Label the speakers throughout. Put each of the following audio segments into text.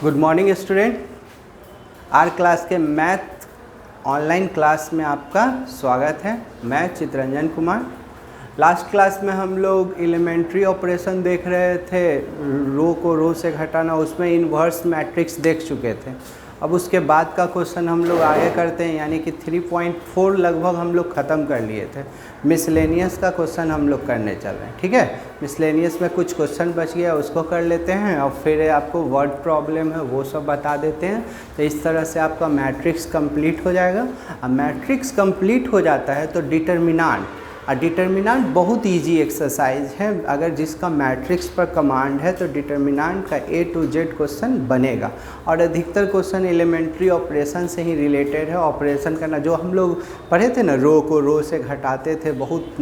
Speaker 1: Good morning student. R class के math online class में आपका स्वागत है। मैं चितरंजन कुमार। लास्ट क्लास में हम लोग एलिमेंट्री ऑपरेशन देख रहे थे, रो को रो से घटाना, उसमें इन्वर्स मैट्रिक्स देख चुके थे। अब उसके बाद का क्वेश्चन हम लोग आगे करते हैं, यानी कि 3.4 लगभग हम लोग ख़त्म कर लिए थे। मिसलेनियस का क्वेश्चन हम लोग करने चल रहे हैं, ठीक है। मिसलेनियस में कुछ क्वेश्चन बच गया, उसको कर लेते हैं और फिर आपको वर्ड प्रॉब्लम है वो सब बता देते हैं। तो इस तरह से आपका मैट्रिक्स कंप्लीट हो जाएगा। अब मैट्रिक्स कंप्लीट हो जाता है तो डिटर्मिनांट, और डिटर्मिनांट बहुत इजी एक्सरसाइज है। अगर जिसका मैट्रिक्स पर कमांड है तो डिटर्मिनांट का A to Z क्वेश्चन बनेगा। और अधिकतर क्वेश्चन एलिमेंट्री ऑपरेशन से ही रिलेटेड है। ऑपरेशन करना जो हम लोग पढ़े थे ना, रो को रो से घटाते थे, बहुत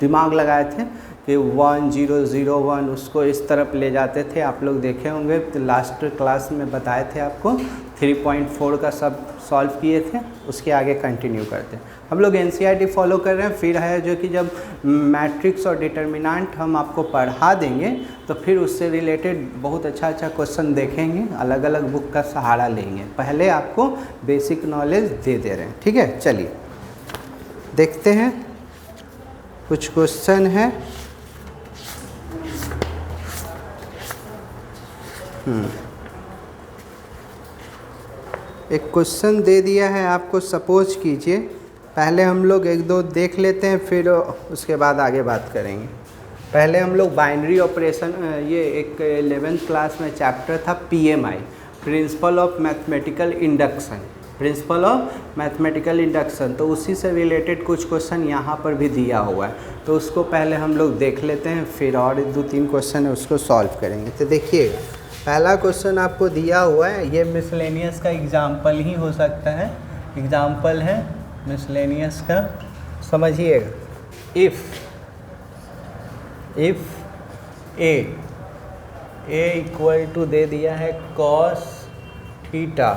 Speaker 1: दिमाग लगाए थे कि 1 0 0 1 उसको इस तरफ ले जाते थे। आप लोग देखे होंगे, तो लास्ट क्लास में बताए थे आपको। 3.4 का सब सॉल्व किए थे, उसके आगे कंटिन्यू करते हैं। हम लोग NCERT फॉलो कर रहे हैं। फिर है जो कि जब मैट्रिक्स और डिटर्मिनांट हम आपको पढ़ा देंगे तो फिर उससे रिलेटेड बहुत अच्छा क्वेश्चन देखेंगे, अलग अलग बुक का सहारा लेंगे। पहले आपको बेसिक नॉलेज दे रहे हैं, ठीक है। चलिए देखते हैं, कुछ क्वेश्चन है। एक क्वेश्चन दे दिया है आपको, सपोज कीजिए। पहले हम लोग एक दो देख लेते हैं, फिर उसके बाद आगे बात करेंगे। पहले हम लोग बाइनरी ऑपरेशन, ये एक 11th क्लास में चैप्टर था PMI, principal of mathematical induction. Principal of mathematical induction, तो उसी से रिलेटेड कुछ क्वेश्चन यहाँ पर भी दिया हुआ है, तो उसको पहले हम लोग देख लेते हैं, फिर और 2-3 क्वेश्चन है उसको सॉल्व करेंगे। तो देखिए, पहला क्वेश्चन आपको दिया हुआ है, ये मिसलेनियस का एग्जाम्पल ही हो सकता है। एग्जाम्पल है मिसलेनियस का, समझिएगा। इफ़ ए इक्वल टू दे दिया है cos theta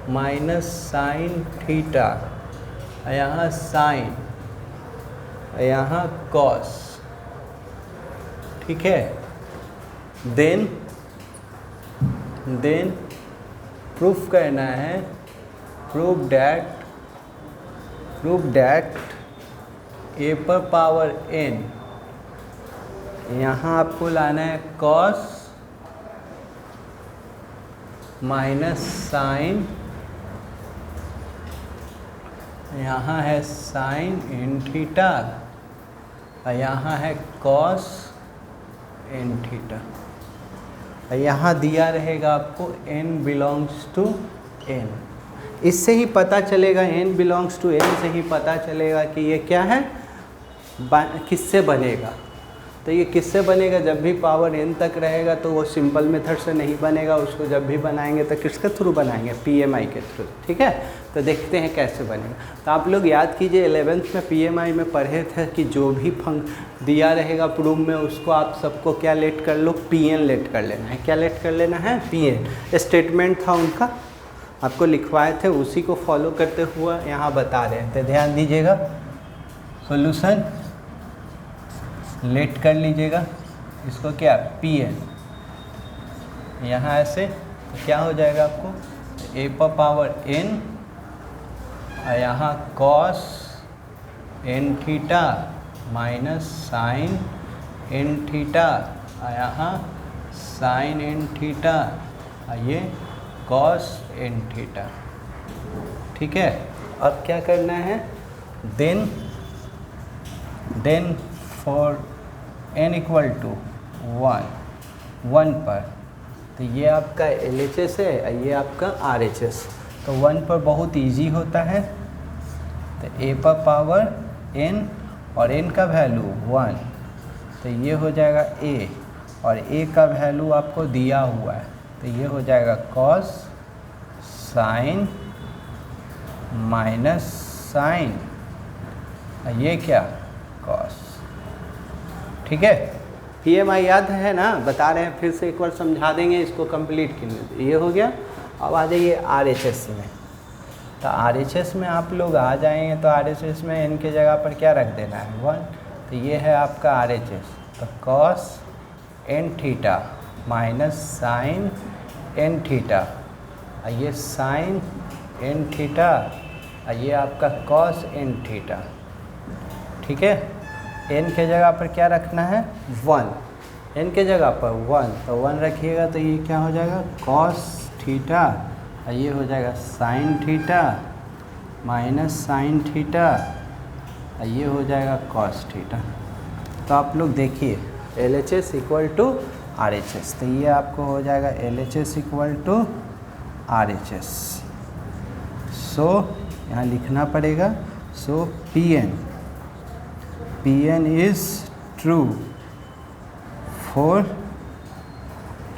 Speaker 1: minus sine theta, यहाँ साइन, यहाँ cos, ठीक है। देन प्रूफ करना है, प्रूव दैट a पर पावर n, यहाँ आपको लाना है cos माइनस साइन, यहाँ है साइन इन थीटा, और यहाँ है cos इन थीटा। यहाँ दिया रहेगा आपको n बिलोंग्स टू n। इससे ही पता चलेगा, n बिलोंग्स टू n से ही पता चलेगा कि ये क्या है, किससे बनेगा। तो ये किससे बनेगा, जब भी पावर n तक रहेगा तो वो सिंपल मेथड से नहीं बनेगा, उसको जब भी बनाएंगे तो किसके थ्रू बनाएंगे, PMI के थ्रू, ठीक है। तो देखते हैं कैसे बनेगा। तो आप लोग याद कीजिए, 11th में PMI में पढ़े थे कि जो भी दिया रहेगा प्रूफ में, उसको आप सबको क्या लेट कर लो, PN लेट कर लेना है। क्या लेट कर लेना है, PN। स्टेटमेंट था उनका, आपको लिखवाए थे, उसी को फॉलो करते हुए यहाँ बता रहे थे। ध्यान दीजिएगा, सोल्यूशन लेट कर लीजिएगा इसको, क्या PN, यहाँ ऐसे। तो क्या हो जाएगा आपको, a पर पावर n, और यहाँ cos n theta minus sine n theta, और यहाँ साइन n थीटा, और ये cos n थीटा, ठीक है। अब क्या करना है, then for n equal to 1 पर, तो ये आपका LHS है, ये आपका RHS। तो 1 पर बहुत इजी होता है, तो a पर पावर n और n का वैल्यू 1, तो ये हो जाएगा a, और a का वैल्यू आपको दिया हुआ है, तो ये हो जाएगा cos साइन माइनस साइन, ये क्या cos, ठीक है। PMI याद है ना, बता रहे हैं, फिर से एक बार समझा देंगे, इसको कंप्लीट करने। ये हो गया। अब आ जाइए RHS में। तो RHS में आप लोग आ जाएंगे तो RHS में n के जगह पर क्या रख देना है, 1। तो ये है आपका RHS। तो cos n theta minus sine n theta, ये साइन एन थीटा, ये आपका कॉस एन थीटा। ठीक है, एन के जगह पर क्या रखना है 1, एन के जगह पर 1, तो 1 रखिएगा तो ये क्या हो जाएगा कॉस थीटा, ये हो जाएगा sine theta minus sine theta, ये हो जाएगा कॉस थीटा। तो आप लोग देखिए LHS इक्वल टू RHS, तो ये आपको हो जाएगा LHS equal to RHS। So यहाँ लिखना पड़ेगा, so PN is true for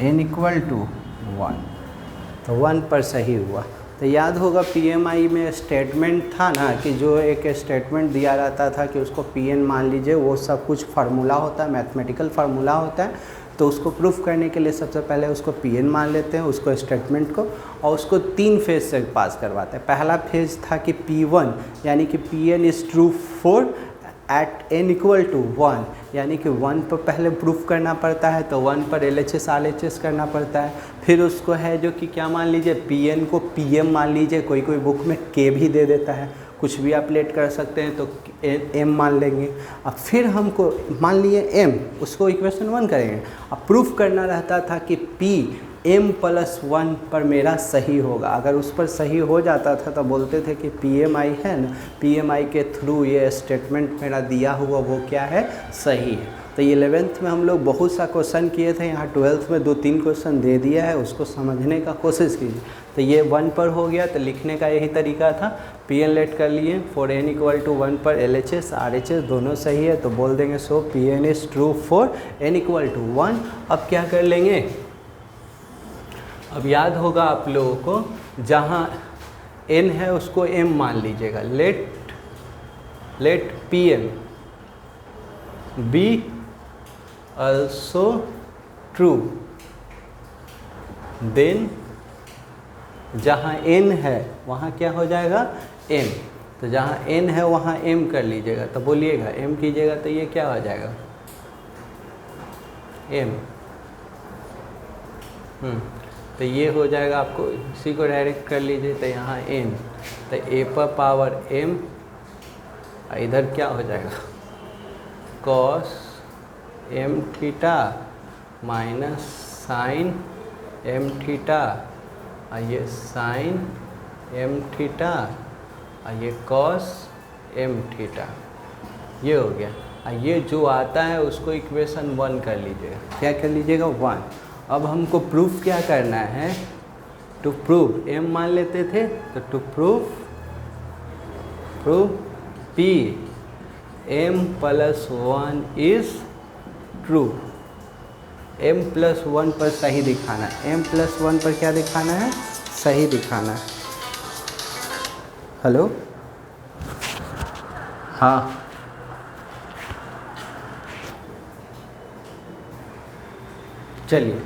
Speaker 1: n equal to 1, तो 1 पर सही हुआ। तो याद होगा PMI में स्टेटमेंट था ना कि जो एक स्टेटमेंट दिया रहता था कि उसको PN मान लीजिए, वो सब कुछ फार्मूला होता है, मैथमेटिकल फार्मूला होता है। तो उसको प्रूफ करने के लिए सबसे पहले उसको PN मान लेते हैं, उसको स्टेटमेंट को, और उसको 3 फेज से पास करवाते हैं। पहला फेज था कि P1 यानी कि PN is true for at n equal to 1, यानी कि 1 पर पहले प्रूफ करना पड़ता है, तो 1 पर LHS RHS करना पड़ता है। फिर उसको है जो कि क्या मान लीजिए PN को PM मान लीजिए, कोई कोई बुक में K भी दे देता है, कुछ भी आप लेट कर सकते हैं, तो M मान लेंगे। अब फिर हमको मान लिए M, उसको इक्वेशन 1 करेंगे। अब प्रूफ करना रहता था कि P m+1 पर मेरा सही होगा। अगर उस पर सही हो जाता था तो बोलते थे कि PMI है ना, PMI के थ्रू ये स्टेटमेंट मेरा दिया हुआ वो क्या है, सही है। तो 11th में हम लोग बहुत सा क्वेश्चन किए थे, यहाँ 12th में 2-3 क्वेश्चन दे दिया है, उसको समझने का कोशिश कीजिए। तो ये 1 पर हो गया, तो लिखने का यही तरीका था, PN लेट कर लिए, फॉर n इक्वल टू 1 पर LHS RHS दोनों सही है, तो बोल देंगे so PN is true for n equal to 1। अब क्या कर लेंगे, अब याद होगा आप लोगों को, जहाँ n है उसको m मान लीजिएगा। Let PM be also true, then जहाँ n है वहाँ क्या हो जाएगा m, तो जहाँ n है वहाँ m कर लीजिएगा। तो बोलिएगा m कीजिएगा तो ये क्या हो जाएगा m, तो ये हो जाएगा, आपको इसी को डायरेक्ट कर लीजिए, तो यहाँ n, तो a पर पावर m, इधर क्या हो जाएगा cos m theta minus sine m theta, ये साइन m थीटा, ये cos m थीटा, ये हो गया। ये जो आता है उसको इक्वेशन 1 कर लीजिएगा। क्या कर लीजिएगा 1। अब हमको प्रूफ क्या करना है, टू प्रूव m मान लेते थे, तो to prove P m+1 is true, m+1 पर सही दिखाना है, m+1 पर क्या दिखाना है, सही दिखाना है। हेलो, हाँ, चलिए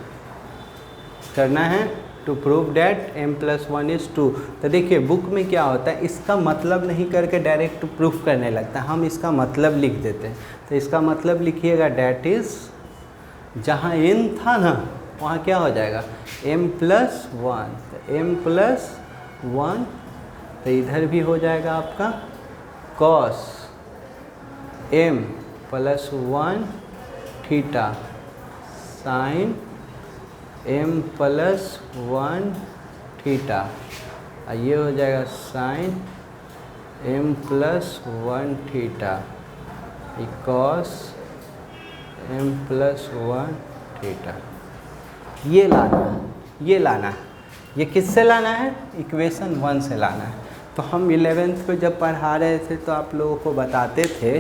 Speaker 1: करना है to prove that m+1 is true. तो देखिए बुक में क्या होता है, इसका मतलब नहीं करके डायरेक्ट प्रूफ करने लगता है, हम इसका मतलब लिख देते हैं। तो इसका मतलब लिखिएगा डैट इज़, जहाँ n था ना वहाँ क्या हो जाएगा m+1, तो m+1, तो इधर भी हो जाएगा आपका cos m+1 theta sine m+1 theta, ये हो जाएगा sign m+1 theta, cos m+1 theta. ये लाना है, ये किससे लाना है, इक्वेशन 1 से लाना है। तो हम 11th पे जब पढ़ा रहे थे तो आप लोगों को बताते थे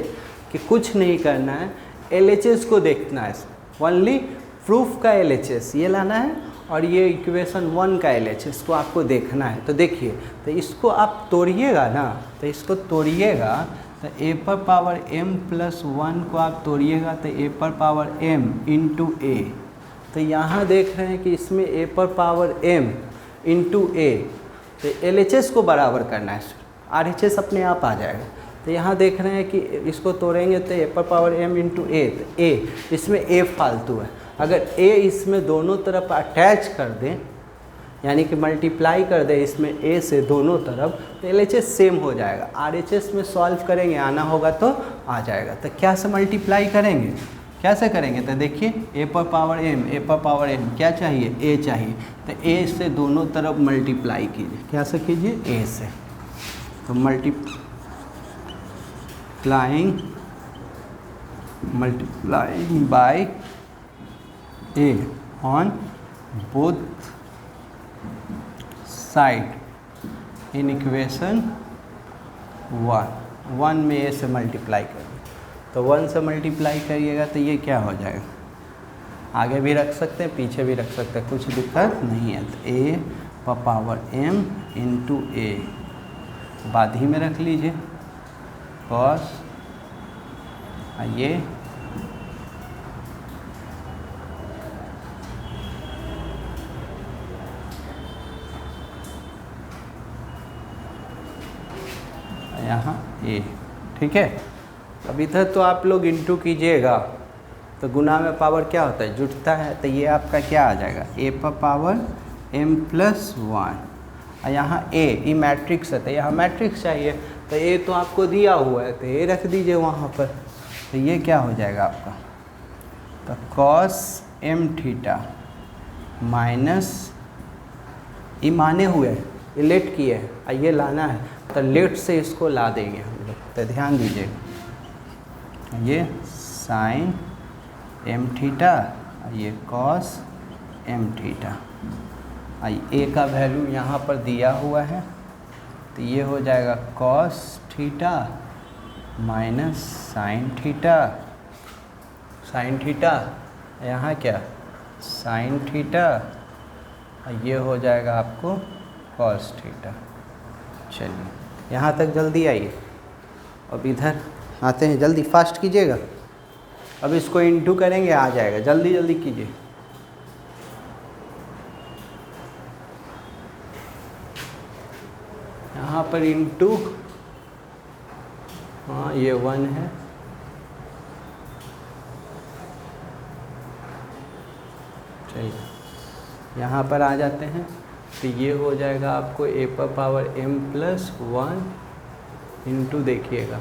Speaker 1: कि कुछ नहीं करना है, LHS को देखना है, ओनली प्रूफ का LHS ये लाना है, और ये इक्वेशन 1 का LHS को आपको देखना है। तो देखिए, तो इसको आप तोड़िएगा ना, तो इसको तोड़िएगा, तो a पर पावर m+1 को आप तोड़िएगा तो a पर पावर m इंटू a। तो यहाँ देख रहे हैं कि इसमें a पर पावर m इंटू a, तो LHS को बराबर करना है, RHS अपने आप आ जाएगा। तो यहाँ देख रहे हैं कि इसको तोड़ेंगे तो a पर पावर m इंटू a, तो a इसमें a फालतू है। अगर a इसमें दोनों तरफ अटैच कर दें यानी कि मल्टीप्लाई कर दे इसमें a से दोनों तरफ, तो LHS सेम हो जाएगा। RHS में सॉल्व करेंगे, आना होगा तो आ जाएगा। तो क्या से मल्टीप्लाई करेंगे, कैसे करेंगे, तो देखिए a पर पावर m क्या चाहिए, a चाहिए, तो a से दोनों तरफ मल्टीप्लाई कीजिए। क्या से कीजिए, a से, तो multiplying by a on both side in equation 1 में a से मल्टीप्लाई करेंगे, तो 1 से मल्टीप्लाई करिएगा तो ये क्या हो जाएगा, आगे भी रख सकते हैं पीछे भी रख सकते हैं, कुछ दिक्कत नहीं है। तो a पर पावर m इंटू a बाद ही में रख लीजिए, कॉस ये यहाँ a, ठीक है। अब इधर तो आप लोग इंटू कीजिएगा तो गुना में पावर क्या होता है, जुटता है, तो ये आपका क्या आ जाएगा, a पर पावर m प्लस 1, और यहाँ a, ये मैट्रिक्स है तो यहाँ मैट्रिक्स चाहिए, तो a तो आपको दिया हुआ है तो a रख दीजिए वहाँ पर, तो ये क्या हो जाएगा आपका, तो कॉस m थीटा माइनस, ये माने हुए ये लेट किए है, ये लाना है तो लेट से इसको ला देंगे हम लोग, तो ध्यान दीजिए ये साइन m थीटा, ये कॉस m थीटा, a का वैल्यू यहाँ पर दिया हुआ है, तो ये हो जाएगा cos theta minus sine theta, यहाँ क्या साइन थीटा, ये हो जाएगा आपको कॉस थीटा। चलिए यहाँ तक जल्दी आइए, अब इधर आते हैं, जल्दी फास्ट कीजिएगा, अब इसको इंटू करेंगे आ जाएगा, जल्दी जल्दी कीजिए। यहाँ पर इंटू, हाँ ये 1 है, चलिए यहाँ पर आ जाते हैं, तो ये हो जाएगा आपको a पर पावर m प्लस 1 इंटू, देखिएगा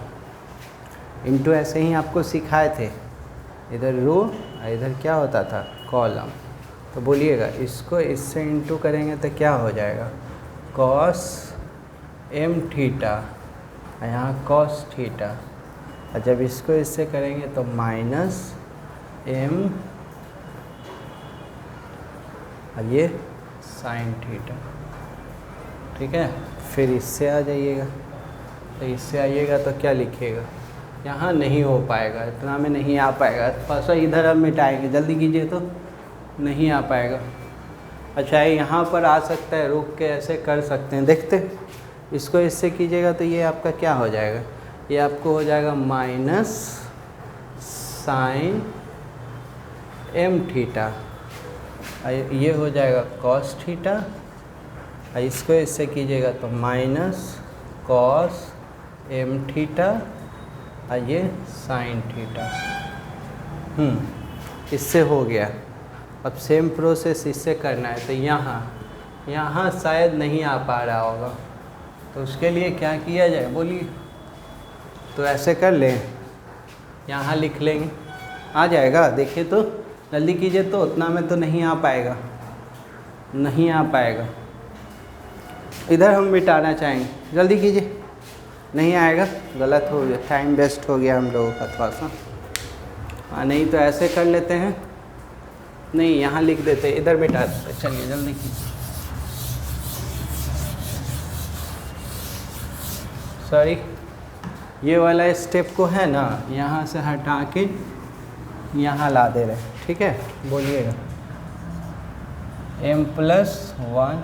Speaker 1: इंटू ऐसे ही आपको सिखाए थे, इधर रो इधर क्या होता था कॉलम, तो बोलिएगा इसको इससे इंटू करेंगे तो क्या हो जाएगा, कॉस m थीटा, यहाँ कॉस थीटा, और जब इसको इससे करेंगे तो माइनस m, और ये साइन थीटा, ठीक है। फिर इससे आ जाइएगा, तो इससे आइएगा तो क्या लिखिएगा, यहाँ नहीं हो पाएगा, इतना में नहीं आ पाएगा, थोड़ा सा इधर अब मिटाएंगे, जल्दी कीजिए तो नहीं आ पाएगा। अच्छा यहाँ पर आ सकता है, रुक के ऐसे कर सकते हैं, देखते इसको इससे कीजिएगा तो ये आपका क्या हो जाएगा, ये आपको हो जाएगा माइनस साइन m थीटा, ये हो जाएगा कॉस थीटा, इसको इससे कीजिएगा तो माइनस कॉस m थीटा, ये साइन थीटा। इससे हो गया। अब सेम प्रोसेस इससे करना है, तो यहाँ शायद नहीं आ पा रहा होगा, तो उसके लिए क्या किया जाए बोलिए, तो ऐसे कर लें, यहाँ लिख लेंगे, आ जाएगा, देखिए तो जल्दी कीजिए, तो उतना में तो नहीं आ पाएगा, नहीं आ पाएगा, इधर हम मिटाना चाहेंगे, जल्दी कीजिए, नहीं आएगा, गलत हो गया, टाइम वेस्ट हो गया हम लोगों का थोड़ा सा। हाँ नहीं तो ऐसे कर लेते हैं, नहीं यहाँ लिख देते, इधर मिटा देते, चलिए जल्दी कीजिए, सॉरी ये वाला स्टेप को है ना यहाँ से हटा के यहाँ ला दे रहे, ठीक है, बोलिएगा m प्लस 1,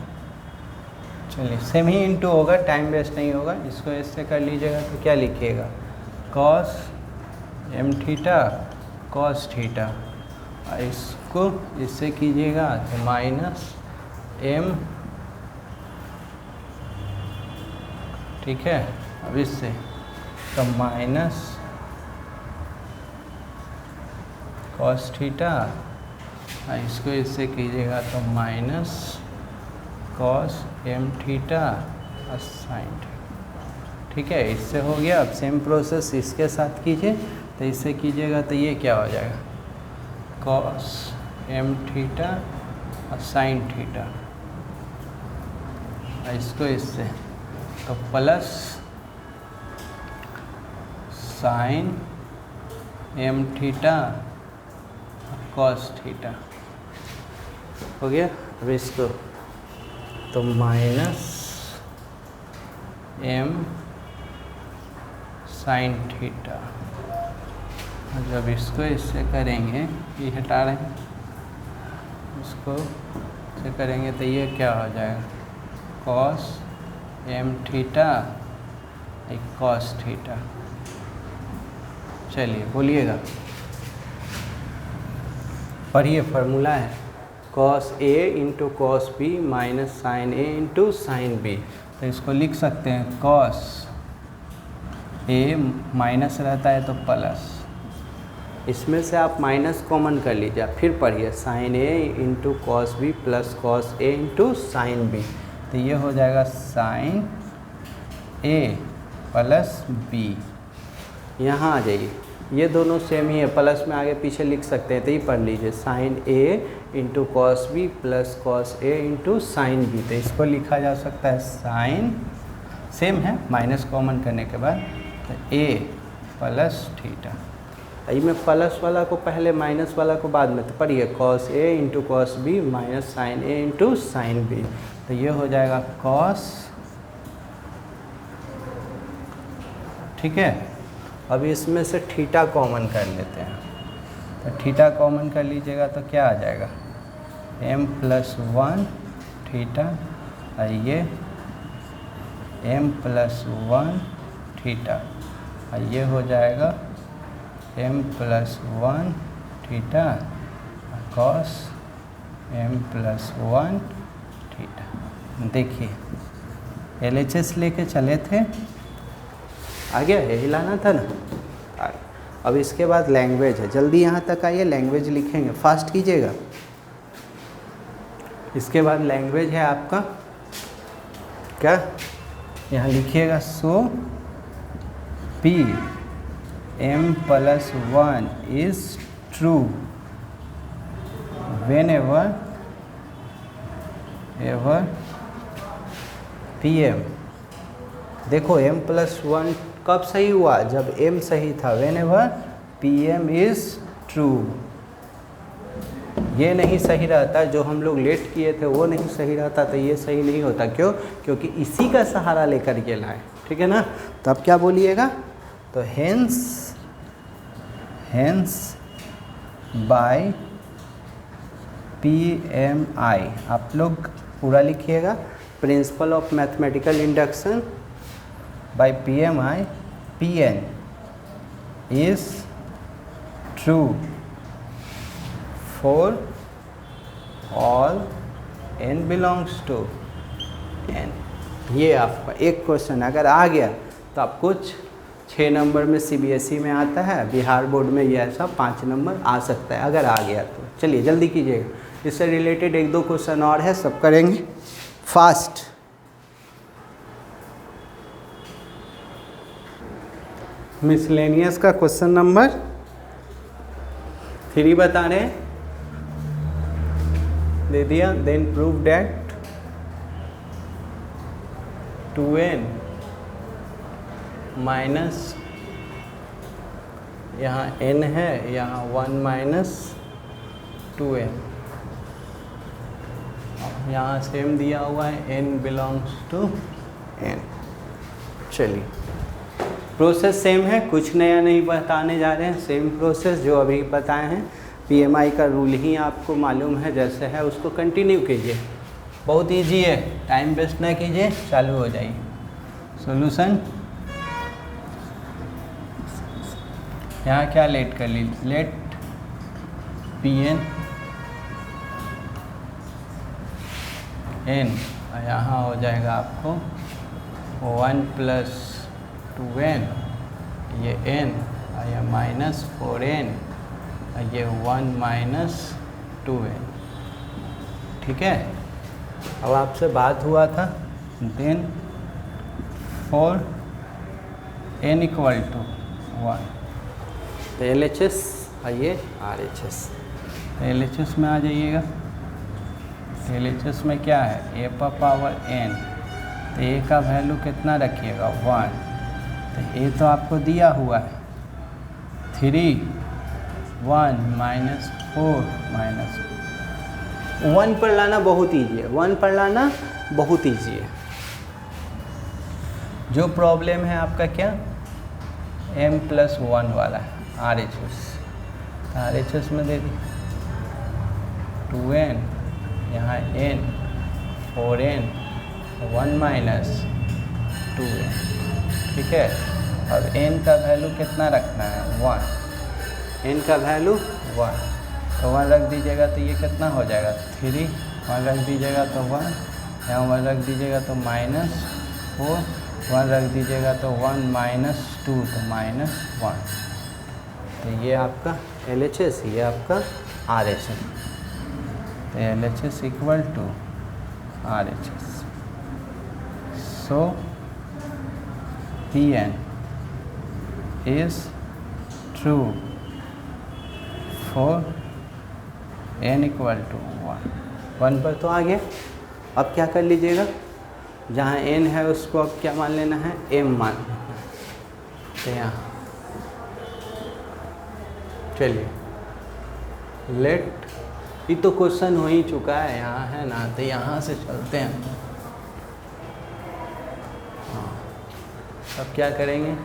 Speaker 1: चलिए सेम ही इंटू होगा, टाइम वेस्ट नहीं होगा, इसको इससे कर लीजिएगा तो क्या लिखिएगा, cos m theta cos theta, इसको इससे कीजिएगा तो माइनस m, ठीक है। अब इससे तो माइनस कॉस थीटा, इसको इससे कीजिएगा तो minus cos M theta sine theta. ठीक है, इससे हो गया। अब सेम प्रोसेस इसके साथ कीजिए, तो इससे कीजिएगा तो ये क्या हो जाएगा, कॉस एम थीटा और साइन थीटा। इसको इससे तो plus sine m theta cos theta हो गया। अब इसको तो माइनस एम साइन थीटा। जब इसको इससे करेंगे, ये हटा रहे हैं, इसको से करेंगे तो ये क्या हो जाएगा, कॉस एम थीटा एक कॉस थीटा। चलिए बोलिएगा, पढ़िए। फार्मूला है cos A into cos B minus sine A into sine B. तो इसको लिख सकते हैं कॉस ए, माइनस रहता है तो प्लस, इसमें से आप माइनस कॉमन कर लीजिए। फिर पढ़िए sine A into cos B plus cos A into sine B. तो ये हो जाएगा साइन ए प्लस बी। यहाँ आ जाइए, ये दोनों सेम ही है, प्लस में आगे पीछे लिख सकते हैं, तो ये पढ़ लीजिए sine A into cos B plus cos A into sine B. तो इसको लिखा जा सकता है साइन, सेम है, माइनस कॉमन करने के बाद तो ए प्लस थीटा। में प्लस वाला को पहले माइनस वाला को बाद में, तो पढ़िए cos A into cos B minus sine A into sine B. तो ये हो जाएगा कॉस। ठीक है, अब इसमें से थीटा कॉमन कर लेते हैं। तो थीटा कॉमन कर लीजिएगा तो क्या आ जाएगा, m प्लस 1 थीटा, और ये m प्लस 1 थीटा, और ये हो जाएगा m plus 1 theta cos m plus 1 theta. देखिए LHS लेके चले थे, आ गया, यही लाना था ना। अब इसके बाद लैंग्वेज है, जल्दी यहाँ तक आइए, लैंग्वेज लिखेंगे, फास्ट कीजिएगा। इसके बाद लैंग्वेज है आपका क्या, यहाँ लिखिएगा so P m plus 1 is true whenever P M. देखो m प्लस 1 कब सही हुआ, जब m सही था, whenever P M is true. ये नहीं सही रहता, जो हम लोग लेट किए थे वो नहीं सही रहता, तो ये सही नहीं होता। क्यों, क्योंकि इसी का सहारा लेकर के लाए। ठीक है ना, तो अब क्या बोलिएगा, तो हेंस बाय PMI, आप लोग पूरा लिखिएगा, principle of mathematical induction by PMI, Pn is true for all n belongs to n। ये आपका एक क्वेश्चन अगर आ गया तो आप कुछ 6 नंबर में CBSE में आता है, बिहार बोर्ड में ये ऐसा 5 नंबर आ सकता है अगर आ गया तो। चलिए जल्दी कीजिएगा, इससे रिलेटेड 1-2 क्वेश्चन और है, सब करेंगे फास्ट। मिसलेनियस का क्वेश्चन नंबर 3 बता रहे हैं, दे दिया। Then prove that 2n minus, यहाँ n है, यहाँ 1 माइनस 2n, यहाँ सेम दिया हुआ है n बिलोंग्स टू n। चलिए प्रोसेस सेम है, कुछ नया नहीं बताने जा रहे हैं, सेम प्रोसेस जो अभी बताए हैं। PMI का रूल ही आपको मालूम है, जैसे है उसको कंटिन्यू कीजिए, बहुत इजी है, टाइम वेस्ट ना कीजिए, चालू हो जाइए। सॉल्यूशन यहाँ क्या लेट कर ली, लेट Pn n, और यहाँ हो जाएगा आपको 1 प्लस 2n, ये n, और ये माइनस 4n, और ये 1 माइनस 2n। ठीक है, अब आपसे बात हुआ था then for n equal to 1 तो LHS आइए RHS, LHS में आ जाइएगा। LHS में क्या है, a पर पावर n, तो a का वैल्यू कितना रखिएगा 1, तो a तो आपको दिया हुआ है 3 1 माइनस 4 माइनस 1 पर लाना बहुत ईजी है, 1 पर लाना बहुत ईजी है। जो प्रॉब्लम है आपका क्या m+1 वाला है RHS, तो RHS में दे दी 2n, यहाँ n 4n 1 माइनस 2n, ठीक है। अब n का वैल्यू कितना रखना है 1, n का वैल्यू 1, तो 1 रख दीजिएगा तो ये कितना हो जाएगा 3, 1 रख दीजिएगा तो 1, यहाँ 1 रख दीजिएगा तो -4, 1 रख दीजिएगा तो 1 माइनस 2 तो -1, तो ये आपका LHS, ये आपका RHS, तो LHS equal to RHS। So Pn is true for n equal to 1 पर तो आ गया। अब क्या कर लीजिएगा, जहाँ n है उसको अब क्या मान लेना है m मान लेना है, तो यहाँ चलिए लेट, ये तो क्वेश्चन हो ही चुका है यहाँ है ना, तो यहाँ से चलते हैं। हाँ, अब क्या करेंगे,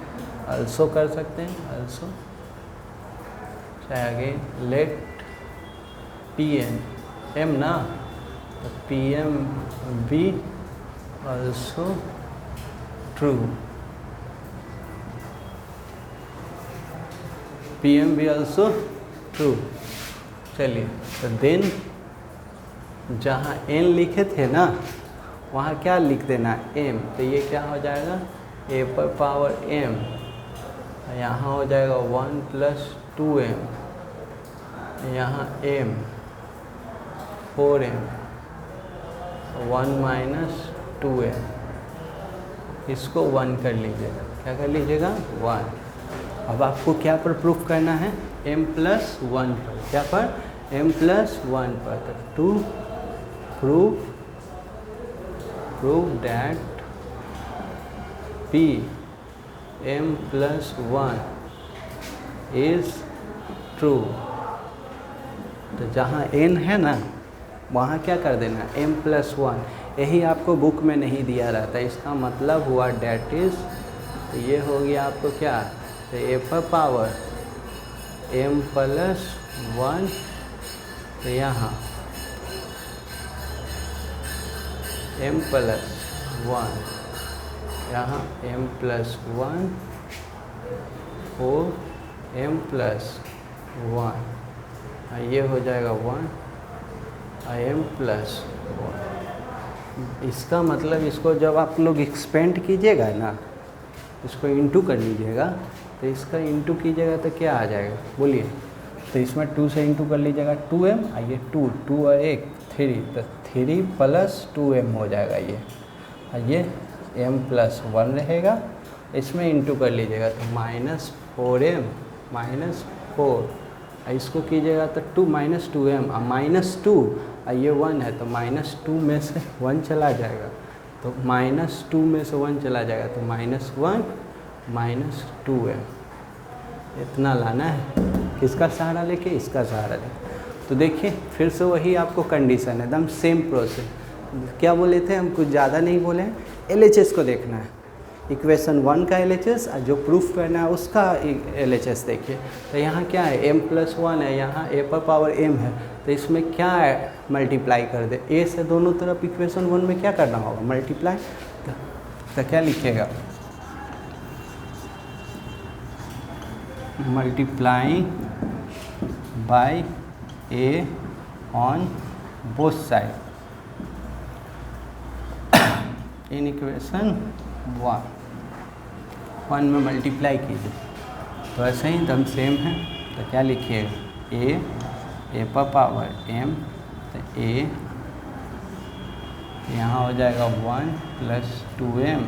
Speaker 1: अल्सो कर सकते हैं, अल्सो चाहे आगे लेट Pn m ना, तो Pm be also true, Pm भी also true। चलिए तो देन जहाँ n लिखे थे ना वहाँ क्या लिख देना m, तो ये क्या हो जाएगा a पर पावर m, यहाँ हो जाएगा 1 + 2m, यहाँ m 4m 1 माइनस 2m, इसको 1 कर लीजिएगा, क्या कर लीजिएगा 1। अब आपको क्या पर प्रूफ करना है m+1 पर, क्या पर m+1 पर, to prove that m+1 is true. तो जहाँ n है ना वहाँ क्या कर देना है m+1, यही आपको बुक में नहीं दिया रहता, इसका मतलब हुआ डैट इज़, तो ये हो गया आपको क्या, तो a पर पावर m+1, तो यहाँ m+1, यहाँ m+1 और m+1, ये हो जाएगा 1 m+1। इसका मतलब इसको जब आप लोग एक्सपेंड कीजिएगा ना, इसको इंटू कर लीजिएगा, तो इसका इंटू कीजिएगा तो क्या आ जाएगा बोलिए, तो इसमें 2 से इंटू कर लीजिएगा 2m, आइए 2 और 1 3, तो 3 + 2m हो जाएगा ये m+1 रहेगा, इसमें इंटू कर लीजिएगा तो -4m -4, इसको कीजिएगा तो 2 - 2m -2, ये 1 है तो -2 में से 1 चला जाएगा, तो -2 में से 1 चला जाएगा तो -1 -2m, इतना लाना है। किसका सहारा लेके, इसका सहारा लेके। तो देखिए फिर से वही आपको कंडीशन है, एकदम सेम प्रोसेस। क्या बोले थे हम, कुछ ज़्यादा नहीं बोले हैं, LHS को देखना है, इक्वेशन 1 का LHS और जो प्रूफ करना है उसका LHS देखिए। तो यहाँ क्या है m+1 है, यहाँ a पर पावर m है, तो इसमें क्या है मल्टीप्लाई कर दे, a से दोनों तरफ इक्वेशन 1 में क्या करना होगा मल्टीप्लाई, तो क्या लिखेगा multiplying by a on both side in equation 1 में मल्टीप्लाई कीजिए। तो ऐसे ही दम सेम है, तो क्या लिखिएगा a पर पावर m, तो a यहाँ हो जाएगा 1 + 2m,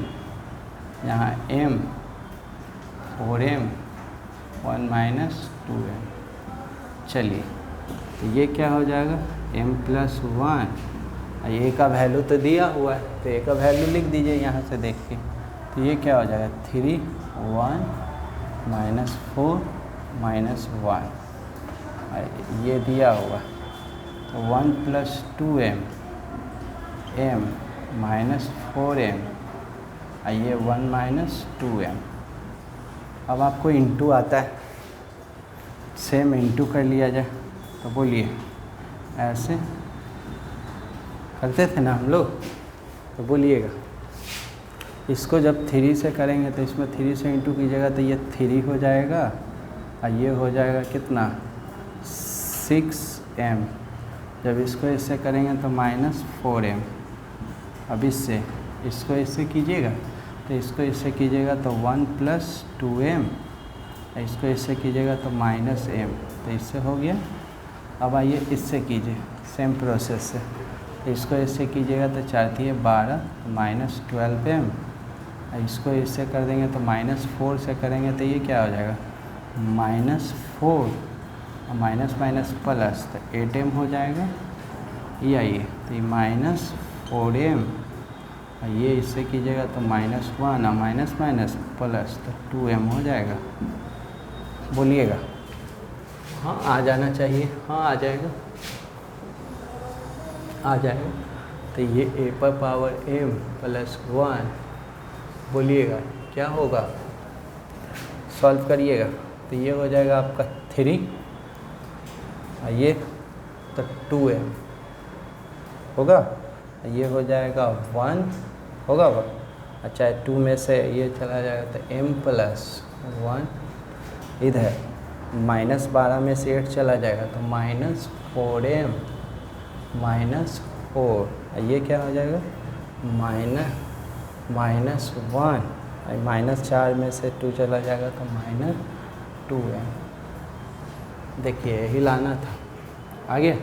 Speaker 1: यहाँ m 4m 1 - 2m। चलिए तो ये क्या हो जाएगा m + 1, ये का वैल्यू तो दिया हुआ है तो ये का वैल्यू लिख दीजिए यहाँ से देख के। तो ये क्या हो जाएगा 3 1 - 4 - 1, ये दिया हुआ तो 1 + 2m m - 4m, ये 1 - 2m। अब आपको इंटू आता है, सेम इंटू कर लिया जाए तो बोलिए, ऐसे करते थे ना हम लोग, तो बोलिएगा। इसको जब 3 से करेंगे तो इसमें 3 से इंटू कीजिएगा तो ये 3 हो जाएगा, और ये हो जाएगा कितना 6m। जब इसको इससे करेंगे तो -4m। अब इसको इससे कीजिएगा तो इसको इससे कीजिएगा तो 1 + 2m, इसको इससे कीजिएगा तो -m, तो इससे हो गया। अब आइए इससे कीजिए सेम प्रोसेस से, तो इसको इससे कीजिएगा तो 4 × 12 -12m, इसको इससे कर देंगे तो -4 से करेंगे तो ये क्या हो जाएगा -4 और माइनस प्लस तो 8m हो जाएगा। ये आइए तो ये -4m, ये इससे कीजिएगा तो -1 और माइनस प्लस तो 2m हो जाएगा। बोलिएगा। हाँ आ जाना चाहिए, हाँ आ जाएगा, आ जाएगा। तो ये a⁻m + 1, बोलिएगा क्या होगा, सॉल्व करिएगा तो ये हो जाएगा आपका 3, और ये तो 2m होगा, ये हो जाएगा 1 होगा। अच्छा 2 में से ये चला जाएगा तो m + 1, इधर -12 में से 8 चला जाएगा तो -4m -4, ये क्या हो जाएगा -1, -4 में से 2 चला जाएगा तो -2m। देखिए यही लाना था, आ गया।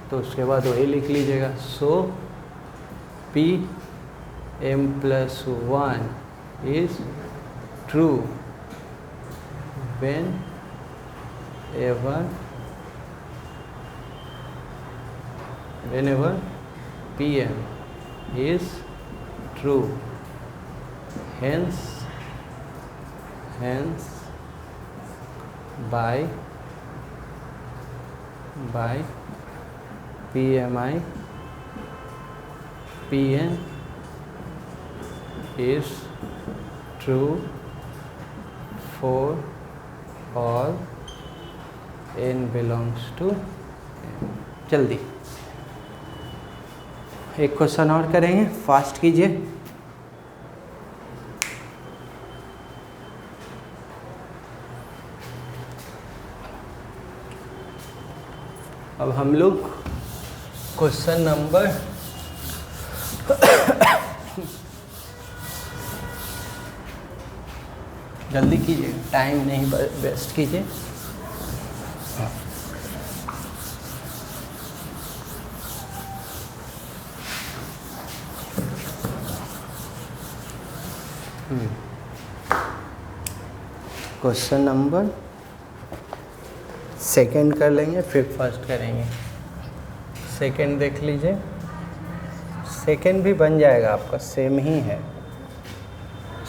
Speaker 1: तो उसके बाद वही लिख लीजिएगा। सो Pm + 1 is true whenever Pm is true, hence by PMI Pn is true for all n belongs to m। जल्दी एक क्वेश्चन और करेंगे, फास्ट कीजिए। अब हम लोग क्वेश्चन नंबर जल्दी कीजिए, टाइम नहीं वेस्ट कीजिए। क्वेश्चन नंबर सेकंड कर लेंगे, फिर फर्स्ट करेंगे। सेकंड देख लीजिए, सेकंड भी बन जाएगा आपका, सेम ही है।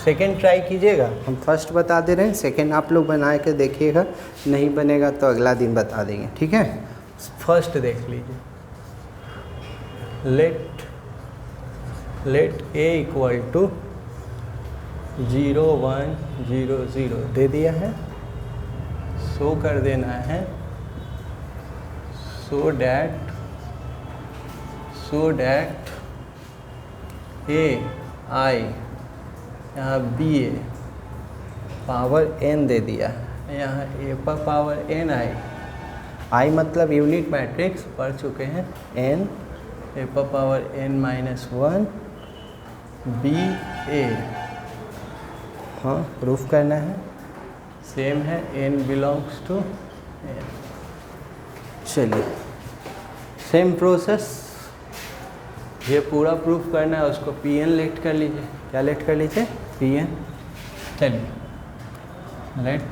Speaker 1: सेकंड ट्राई कीजिएगा, हम फर्स्ट बता दे रहे हैं, सेकंड आप लोग बना के देखिएगा, नहीं बनेगा तो अगला दिन बता देंगे, ठीक है। फर्स्ट देख लीजिए, लेट a = 0 1 0 0 दे दिया है, शो कर देना है so that a I यहाँ ba पावर n दे दिया, यहाँ a⁻n I मतलब यूनिट मैट्रिक्स पढ़ चुके हैं, n a⁻n - 1 ba, हाँ प्रूफ करना है, सेम है n बिलोंग्स टू n। चलिए सेम प्रोसेस ये पूरा प्रूफ करना है, उसको पी एन लेट कर लीजिए। क्या लेट कर लीजिए? P N. चलिए लेट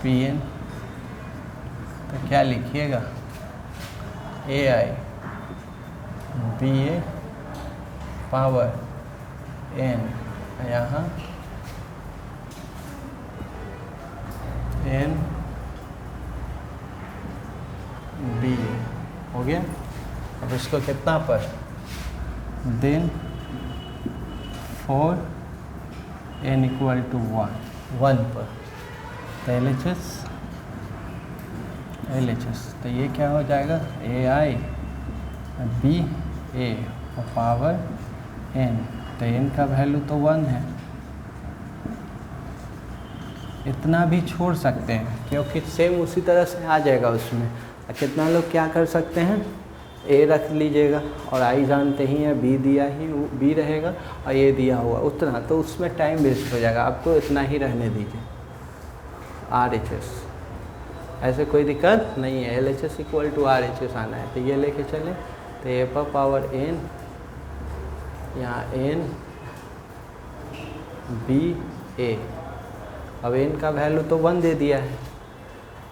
Speaker 1: पी एन, तो क्या लिखिएगा? A I B A power N, यहाँ एन बी हो गया। अब इसको कितना पर? Then for N equal to 1 पर, तो एल एच एस, तो ये क्या हो जाएगा? ए I B A power N, तो एन का वैल्यू तो 1 है। इतना भी छोड़ सकते हैं क्योंकि सेम उसी तरह से आ जाएगा उसमें। कितना लोग क्या कर सकते हैं? ए रख लीजिएगा और आई जानते ही हैं, बी दिया ही बी रहेगा और ये दिया हुआ उतना, तो उसमें टाइम वेस्ट हो जाएगा। आपको इतना ही रहने दीजिए। आर एच एस, ऐसे कोई दिक्कत नहीं है। L H S equal to R H S आना है, तो ये लेके चले। तो ए पर पावर एन, यहाँ एन बी ए, अब एन का वैल्यू तो 1 दे दिया है,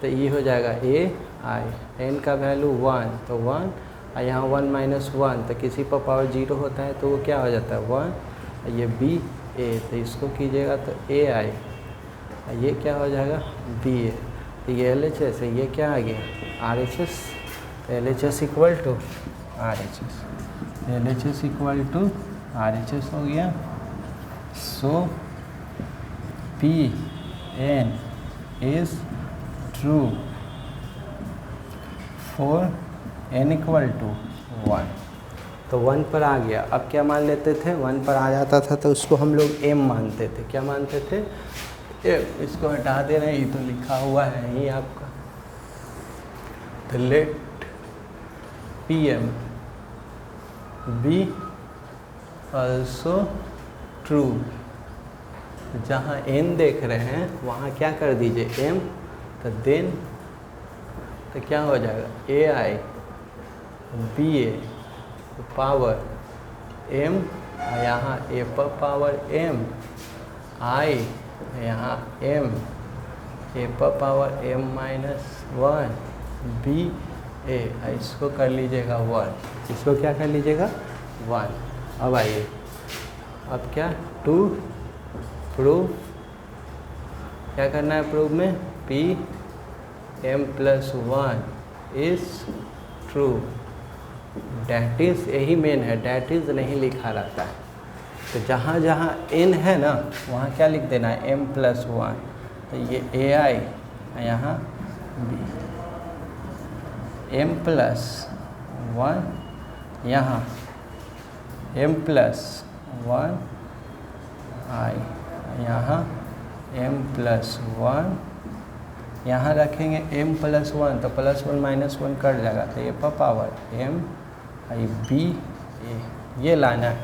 Speaker 1: तो ये हो जाएगा ए आई। एन का वैल्यू 1, तो 1 और यहाँ 1 माइनस 1, तो किसी पर पावर 0 होता है तो वो क्या हो जाता है? 1। ये बी ए, तो इसको कीजिएगा तो ए आई, ये क्या हो जाएगा? बी ए। तो ये एल एच एस है, ये क्या आ गया? R H S. तो L H S equal to R H S, L H S equal to R H S हो गया। So P N is true for N equal to 1, तो 1 पर आ गया। अब क्या मान लेते थे? 1 पर आ जाता था तो उसको हम लोग m मानते थे। क्या मानते थे? m। इसको हटा दे रहे हैं, ये तो लिखा हुआ है ही आपका। तो let P M be also true, जहाँ n देख रहे हैं वहाँ क्या कर दीजिए? m, तो देन तो क्या हो जाएगा? ए I B A power m, यहाँ a पर पावर m, आई यहाँ m, a पर पावर m माइनस 1, बी ए, इसको कर लीजिएगा 1, इसको क्या कर लीजिएगा? 1। अब आइए, अब क्या? टू प्रूव, क्या करना है प्रूव में? P M plus 1 is true, that is, यही मेन है, डैट इज़ नहीं लिखा रहता है। तो जहाँ जहाँ n है ना वहाँ क्या लिख देना है? m प्लस 1, तो ये ए आई यहाँ बी, m प्लस 1 यहाँ m प्लस 1 आई, यहाँ m प्लस 1, यहाँ रखेंगे m प्लस 1, तो प्लस 1 माइनस 1 कट जाएगा, तो ये पर पावर m आई बी ए, ये लाना है।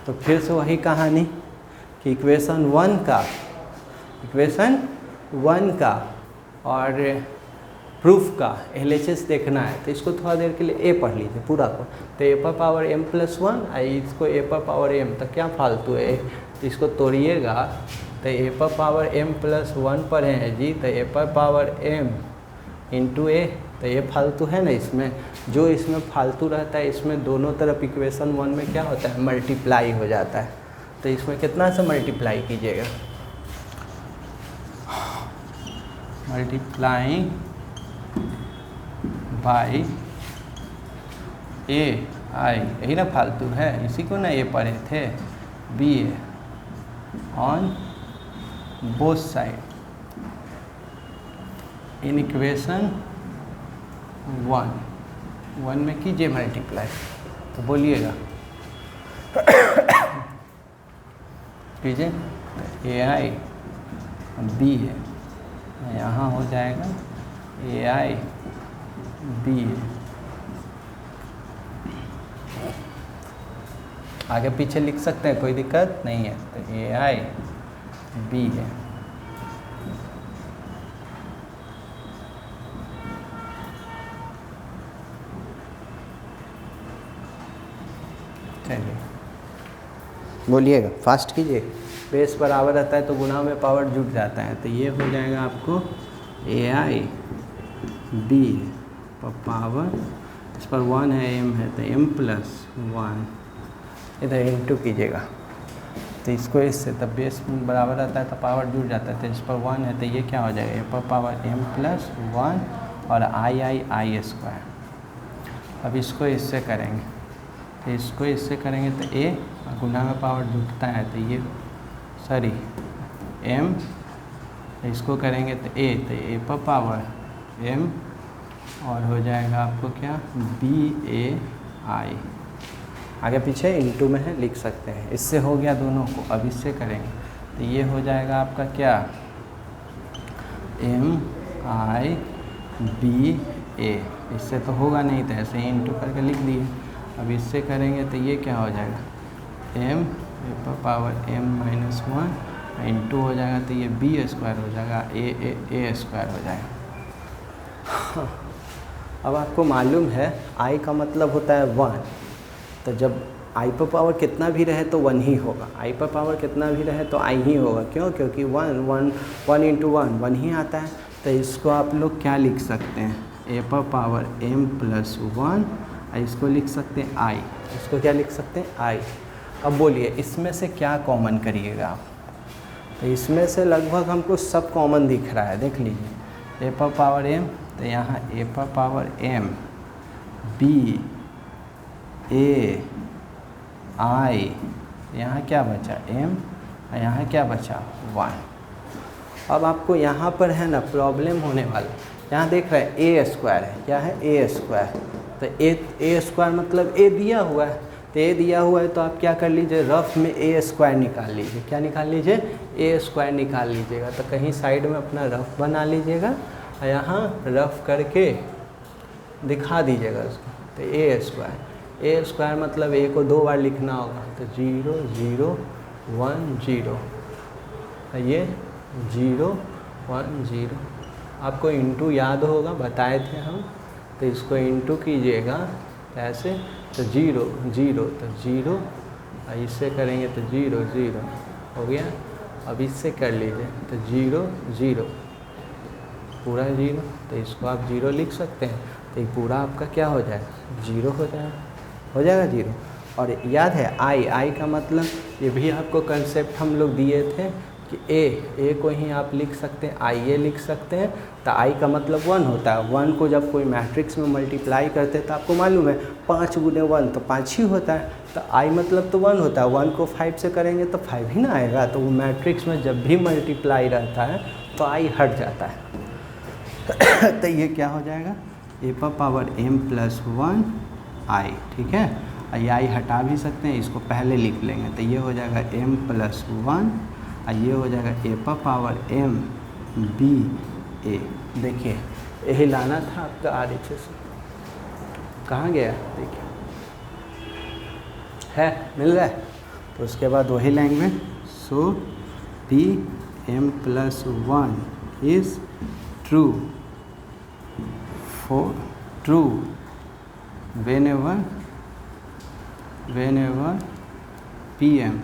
Speaker 1: तो फिर से वही कहानी कि इक्वेशन 1 का और प्रूफ का LHS देखना है, तो इसको थोड़ा देर के लिए a पढ़ लीजिए पूरा को। तो a पर पावर m प्लस 1, इसको a पर पावर m, तो क्या फालतू है? तो इसको तोड़िएगा, तो a पर पावर m प्लस 1 पढ़े हैं जी, तो a पर पावर m इंटू a, तो ये फालतू है ना। इसमें जो इसमें फालतू रहता है, इसमें दोनों तरफ इक्वेशन 1 में क्या होता है? मल्टीप्लाई हो जाता है। तो इसमें कितना से मल्टीप्लाई कीजिएगा? मल्टीप्लाइंग बाई ए आई, यही ना फालतू है, इसी को ना ये पढ़े थे, B A on both side in equation 1 में कीजिए मल्टीप्लाई। तो बोलिएगा कीजिए, ए आई बी है, यहाँ हो जाएगा ए आई बी है, आगे पीछे लिख सकते हैं, कोई दिक्कत नहीं है। तो ए आई बी है, चलिए बोलिएगा, फास्ट कीजिए। बेस बराबर रहता है तो गुणा में पावर जुट जाता है, तो ये हो जाएगा आपको AI B पावर, इस पर 1 है, m है, तो m प्लस 1 इधर इंटू कीजिएगा, तो इसको इससे, तब बेस बराबर रहता है तो पावर जुड़ जाता है, तो इस पर 1 है तो ये क्या हो जाएगा, a पर पावर m प्लस 1 और I स्क्वायर। अब इसको इससे करेंगे, तो इसको इससे करेंगे तो a गुना में पावर जुटता है तो ये सॉरी m, तो इसको करेंगे तो a पर पावर m और हो जाएगा आपको क्या BAI, आगे पीछे इंटू में है लिख सकते हैं। इससे हो गया दोनों को, अब इससे करेंगे तो ये हो जाएगा आपका क्या MIBA, इससे तो होगा नहीं तो ऐसे ही इंटू करके लिख दिए। अब इससे करेंगे तो ये क्या हो जाएगा m पर पावर m माइनस 1 इंटू हो जाएगा तो ये B स्क्वायर हो जाएगा, A स्क्वायर हो जाएगा। अब आपको मालूम है I का मतलब होता है 1, तो जब I पर पावर कितना भी रहे तो 1 ही होगा, I पर पावर कितना भी रहे तो I ही होगा। क्यों? क्योंकि 1 इंटू 1 ही आता है। तो इसको आप लोग क्या लिख सकते हैं, a पर पावर m प्लस 1, इसको लिख सकते हैं I, इसको क्या लिख सकते हैं I। अब बोलिए इसमें से क्या कॉमन करिएगा आप, तो इसमें से लगभग हमको सब कॉमन दिख रहा है, देख लीजिए a पर पावर m, तो यहाँ a पर power m B A I, यहाँ क्या बचा m और यहाँ क्या बचा 1। अब आपको यहाँ पर है ना प्रॉब्लम होने वाला, यहाँ देख रहे हैं a स्क्वायर है, क्या है a स्क्वायर, तो a स्क्वायर मतलब a दिया हुआ है, तो a दिया हुआ है तो आप क्या कर लीजिए रफ में a स्क्वायर निकाल लीजिए, क्या निकाल लीजिए a स्क्वायर निकाल लीजिएगा। तो कहीं साइड में अपना रफ बना लीजिएगा और यहाँ रफ करके दिखा दीजिएगा उसको, तो a स्क्वायर मतलब a को 2 बार लिखना होगा, तो 0 0 1 0, ये 0 1 0, आपको इंटू याद होगा बताए थे हम, तो इसको इंटू कीजिएगा ऐसे, तो 0 0 तो 0, और इससे करेंगे तो 0 0 हो गया। अब इससे कर लीजिए तो 0 0 पूरा 0, तो इसको आप 0 लिख सकते हैं, तो ये पूरा आपका क्या हो जाएगा 0 हो जाएगा 0। और याद है I का मतलब, ये भी आपको कंसेप्ट हम लोग दिए थे कि a को ही आप लिख सकते हैं, IA लिख सकते हैं, तो I का मतलब 1 होता है। 1 को जब कोई मैट्रिक्स में मल्टीप्लाई करते हैं तो आपको मालूम है 5 गुने 1 तो 5 ही होता है, तो I मतलब तो 1 होता है। 1 को 5 से करेंगे तो 5 ही ना आएगा, तो वो मैट्रिक्स में जब भी मल्टीप्लाई रहता है तो I हट जाता है। तो ये क्या हो जाएगा a पर पावर m प्लस 1 I, ठीक है। ये I हटा भी सकते हैं, इसको पहले लिख लेंगे, तो ये हो जाएगा m प्लस 1, ये हो जाएगा a पर पावर m B A। देखिए यही लाना था आपका RHS, कहाँ गया देखिए, है मिल रहा है, तो उसके बाद वही language, so P m plus 1 is true for true whenever PM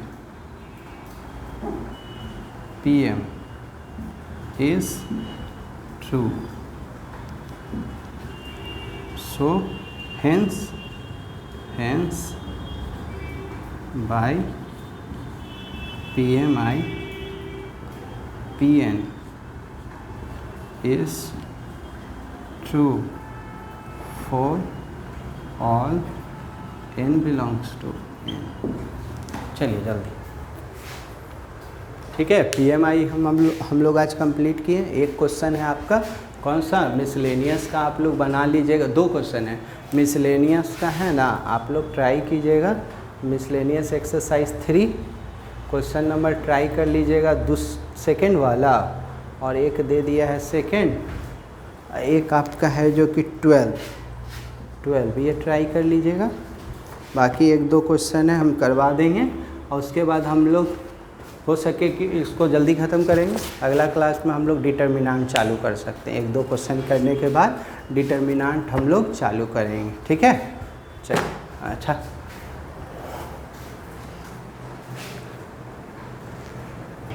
Speaker 1: is true, so hence by PN is true for all n belongs to n। चलिए जल्दी, ठीक है। PMI हम लोग आज कंप्लीट किए। एक क्वेश्चन है आपका कौन सा, मिसलेनियस का आप लोग बना लीजिएगा। 2 क्वेश्चन है मिसलेनियस का, है ना, आप लोग ट्राई कीजिएगा। Miscellaneous exercise 3 question number try कर लीजिएगा, सेकेंड वाला, और एक दे दिया है सेकेंड, एक आपका है जो कि 12 ये ट्राई कर लीजिएगा। बाकी 1-2 क्वेश्चन है हम करवा देंगे, और उसके बाद हम लोग हो सके कि इसको जल्दी ख़त्म करेंगे। अगला क्लास में हम लोग डिटर्मिनेंट चालू कर सकते हैं। 1-2 क्वेश्चन करने के बाद डिटर्मिनेंट हम लोग चालू करेंगे, ठीक है। चलिए अच्छा।